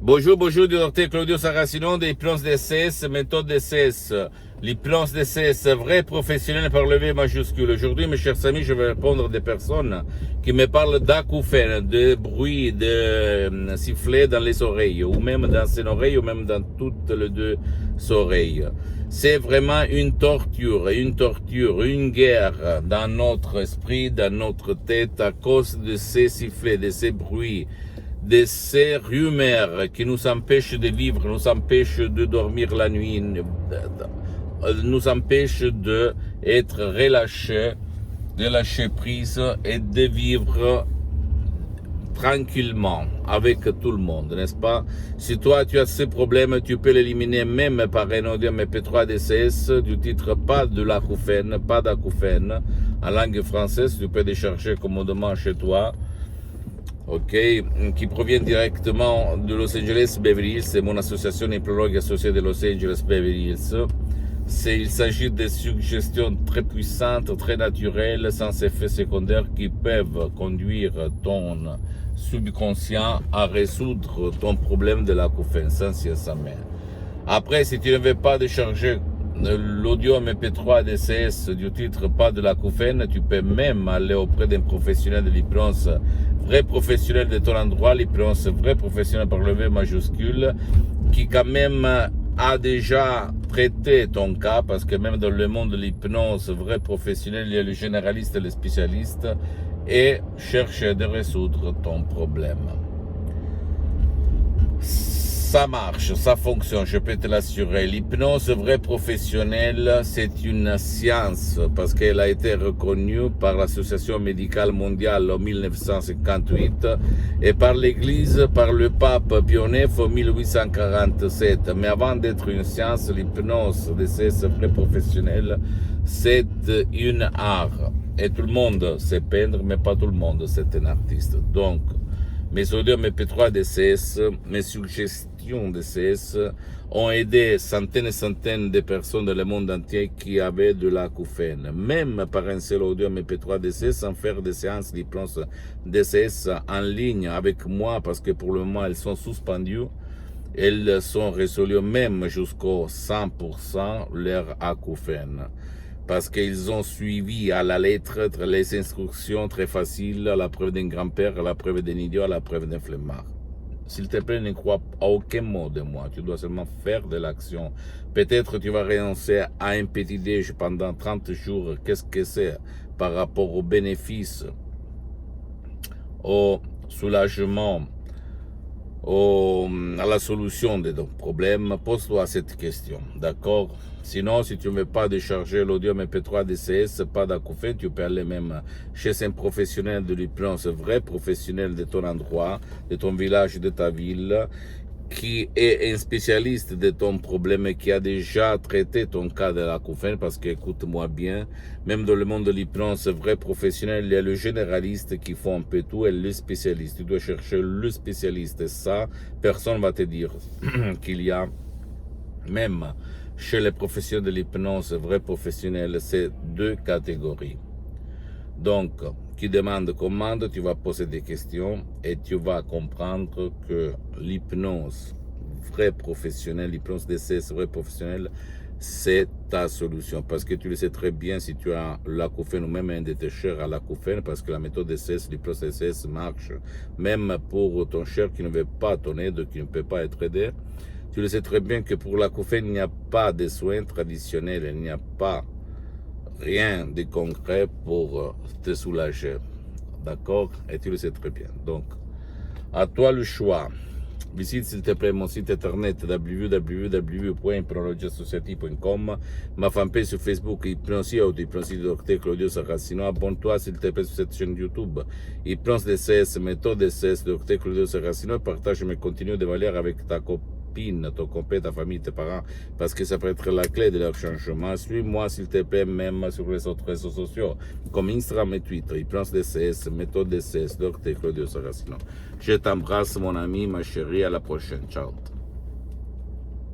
Bonjour, bonjour du docteur Claudio Saracino de l'hypnose DCS, méthode DCS. L'hypnose DCS, vrai professionnel par le V majuscule. Aujourd'hui, mes chers amis, je vais répondre à des personnes qui me parlent d'acouphènes, de bruit, de sifflets dans les oreilles, ou même dans ses oreilles, ou même dans toutes les deux oreilles. C'est vraiment une torture, une guerre dans notre esprit, dans notre tête, à cause de ces sifflets, de ces bruits, de ces rumeurs qui nous empêchent de vivre, nous empêchent de dormir la nuit, nous empêchent d'être relâchés, de lâcher prise et de vivre tranquillement avec tout le monde, n'est-ce pas? Si toi tu as ces problèmes, tu peux l'éliminer même par un audio MP3 DCS du titre pas de l'acouphène, pas d'acouphène, en langue française, tu peux décharger commodément chez toi. Ok, qui provient directement de Los Angeles Beverly Hills, c'est mon association hypnologue associée de Los Angeles Beverly Hills. Il s'agit de suggestions très puissantes, très naturelles, sans effets secondaires qui peuvent conduire ton subconscient à résoudre ton problème de l'acouphène sans main. Après, si tu ne veux pas décharger l'audio MP3 DCS du titre pas de l'acouphène, tu peux même aller auprès d'un professionnel de l'hypnose, vrai professionnel de ton endroit, l'hypnose vrai professionnel par le V majuscule, qui quand même a déjà traité ton cas, parce que même dans le monde de l'hypnose, vrai professionnel, il y a le généraliste et le spécialiste, et cherche de résoudre ton problème. Ça marche, ça fonctionne, je peux te l'assurer. L'hypnose vraie professionnelle, c'est une science parce qu'elle a été reconnue par l'Association médicale mondiale en 1958 et par l'Église, par le pape Pie IX en 1847. Mais avant d'être une science, l'hypnose de ces vrais professionnels, c'est une art. Et tout le monde sait peindre, mais pas tout le monde c'est un artiste. Donc, mes audios MP3 DCS, mes suggestions DCS ont aidé centaines et centaines de personnes dans le monde entier qui avaient de l'acouphène. Même par un seul audio MP3 DCS, sans faire des séances d'hypnose DCS en ligne avec moi, parce que pour le moment elles sont suspendues. Elles sont résolues même jusqu'au 100% leur acouphène. Parce qu'ils ont suivi à la lettre les instructions très faciles, à la preuve d'un grand-père, à la preuve d'un idiot, à la preuve d'un flemmard. S'il te plaît, ne crois à aucun mot de moi, tu dois seulement faire de l'action. Peut-être tu vas renoncer à un petit déj pendant 30 jours, qu'est-ce que c'est par rapport aux bénéfices, au soulagement, à la solution de ton problème, pose-toi cette question, d'accord? Sinon, si tu ne veux pas décharger l'audio MP3 DCS, pas d'acouphène, tu peux aller même chez un professionnel de l'hypnose, vrai professionnel de ton endroit, de ton village, de ta ville, qui est un spécialiste de ton problème et qui a déjà traité ton cas de l'acouphène, parce que, écoute-moi bien, même dans le monde de l'hypnose, vrai professionnel, il y a le généraliste qui font un peu tout et le spécialiste. Tu dois chercher le spécialiste et ça, personne ne va te dire qu'il y a, même chez les professionnels de l'hypnose, vrai professionnel, c'est deux catégories. Donc, qui demande commande, tu vas poser des questions et tu vas comprendre que l'hypnose vrai professionnel, l'hypnose DCS vrai professionnel, c'est ta solution. Parce que tu le sais très bien si tu as l'acouphène ou même un de tes chers à l'acouphène, parce que la méthode DCS, l'hypnose DCS marche même pour ton cher qui ne veut pas ton aide, qui ne peut pas être aidé. Tu le sais très bien que pour l'acouphène, il n'y a pas de soins traditionnels, il n'y a pas rien de concret pour te soulager. D'accord? Et tu le sais très bien. Donc, à toi le choix. Visite s'il te plaît mon site internet www.hypnologieassociative.com, ma fanpage sur Facebook Hypnosie ou Hypnosie du docteur Claudio Saracino. Abonne-toi s'il te plaît sur cette chaîne YouTube Hypnose DCS, méthode DCS docteur Claudio Saracino, et partage mes contenus de valeur avec ta copine, ton copain, ta famille, tes parents, parce que ça peut être la clé de leur changement. Suis-moi s'il te plaît même sur les autres réseaux sociaux comme Instagram et Twitter, Hypnose DCS, méthode DCS docteur Claudio Saracino. Je t'embrasse mon ami, ma chérie, à la prochaine, ciao.